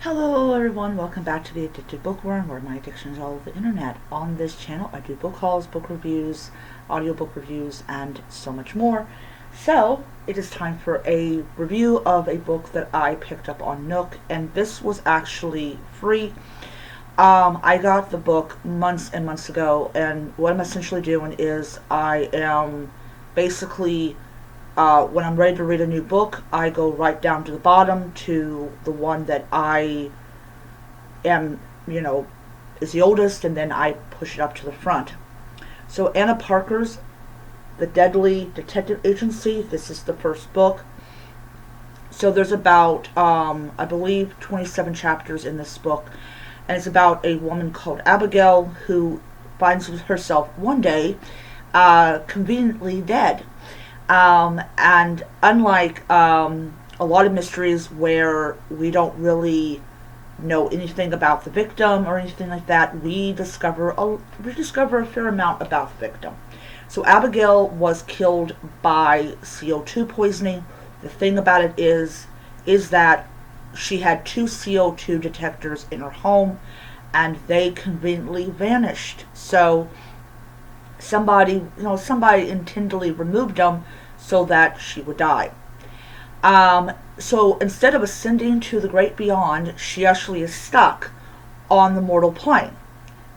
Hello everyone, welcome back to the Addicted Bookworm, where my addiction is all over the internet. On this channel I do book hauls, book reviews, audiobook reviews, and so much more. So, it is time for a review of a book that I picked up on Nook, and this was actually free. I got the book months and months ago, and what I'm essentially doing is I am basically when I'm ready to read a new book, I go right down to the bottom to the one that I am, is the oldest, and then I push it up to the front. So Anna Parker's The Deadly Detective Agency, this is the first book. So there's about, I believe, 27 chapters in this book, and it's about a woman called Abigail who finds herself one day conveniently dead. And unlike a lot of mysteries where we don't really know anything about the victim or anything like that, we discover a fair amount about the victim. So Abigail was killed by CO2 poisoning. The thing about it is that she had two CO2 detectors in her home, and they conveniently vanished. So somebody intentionally removed them so that she would die. So instead of ascending to the great beyond, she actually is stuck on the mortal plane.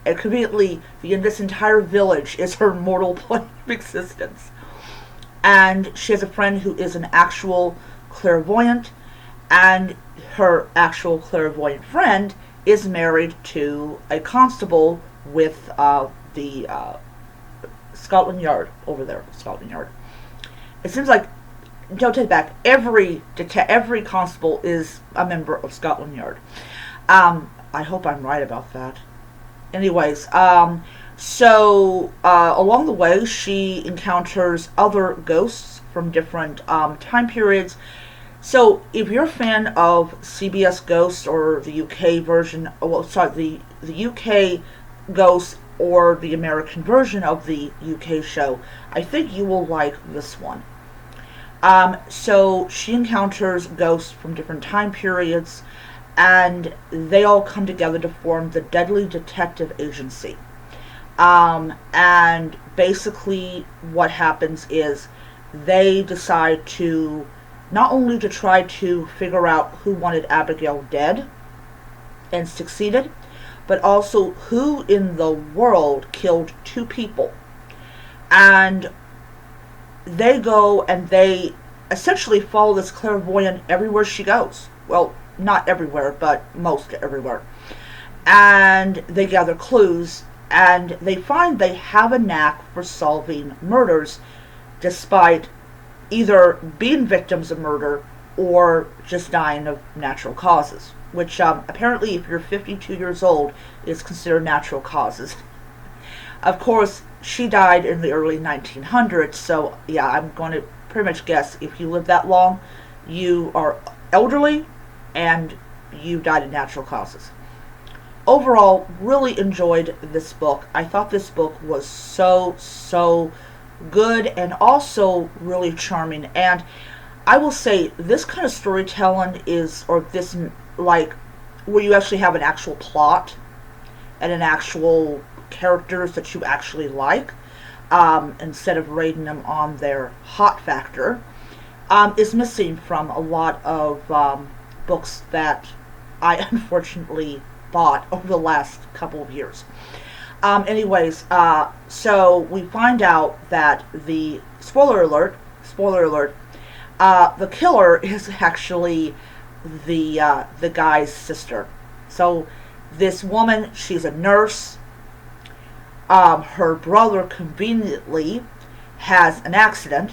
And conveniently, this entire village is her mortal plane of existence. And she has a friend who is an actual clairvoyant, and her actual clairvoyant friend is married to a constable with the Scotland Yard over there. Scotland Yard. It seems like, don't take it back, every constable is a member of Scotland Yard. I hope I'm right about that. Anyways, so along the way she encounters other ghosts from different time periods. So if you're a fan of CBS Ghosts or the UK version, the UK Ghosts or the American version of the UK show, I think you will like this one. So she encounters ghosts from different time periods, and they all come together to form the Deadly Detective Agency. And basically what happens is they decide to not only to try to figure out who wanted Abigail dead and succeeded, but also who in the world killed two people. And they go and they essentially follow this clairvoyant everywhere she goes. Well, not everywhere, but most everywhere. And they gather clues, and they find they have a knack for solving murders, despite either being victims of murder or just dying of natural causes, which apparently if you're 52 years old is considered natural causes. Of course, she died in the early 1900s, so yeah, I'm going to pretty much guess if you live that long, you are elderly and you died of natural causes. Overall, really enjoyed this book. I thought this book was so good and also really charming. And I will say, this kind of storytelling is, or this, like, where you actually have an actual plot and an actual characters that you actually like, instead of rating them on their hot factor, is missing from a lot of books that I unfortunately bought over the last couple of years. Anyways, so we find out that the spoiler alert, the killer is actually the guy's sister. So this woman, she's a nurse. Her brother conveniently has an accident.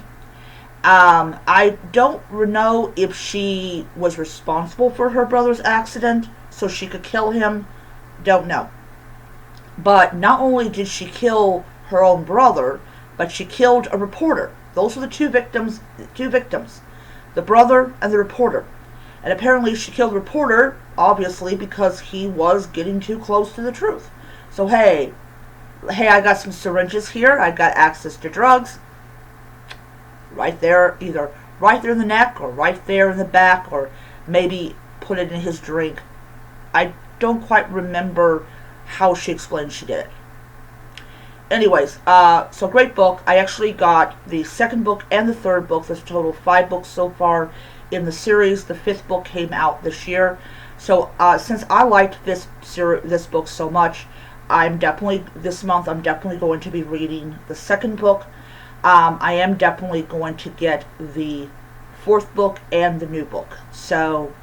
I don't know if she was responsible for her brother's accident so she could kill him. Don't know. But not only did she kill her own brother, but she killed a reporter. Those were the two victims, the brother and the reporter. And apparently she killed the reporter, obviously, because he was getting too close to the truth. So hey, I got some syringes here, I got access to drugs. Right there, either right there in the neck or right there in the back, or maybe put it in his drink. I don't quite remember how she explained she did it. Anyways, so great book. I actually got the second book and the third book. There's a total of 5 books so far in the series. The 5th book came out this year. So since I liked this book so much, this month I'm definitely going to be reading the second book. I am definitely going to get the 4th book and the new book. So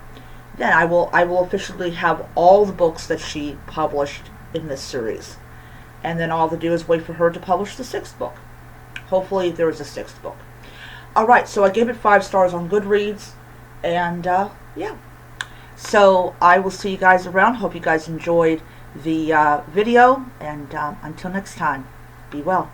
then I will officially have all the books that she published in this series. And then all to do is wait for her to publish the 6th book. Hopefully there is a 6th book. Alright, so I gave it 5 stars on Goodreads. And yeah. So I will see you guys around. Hope you guys enjoyed the video. And until next time, be well.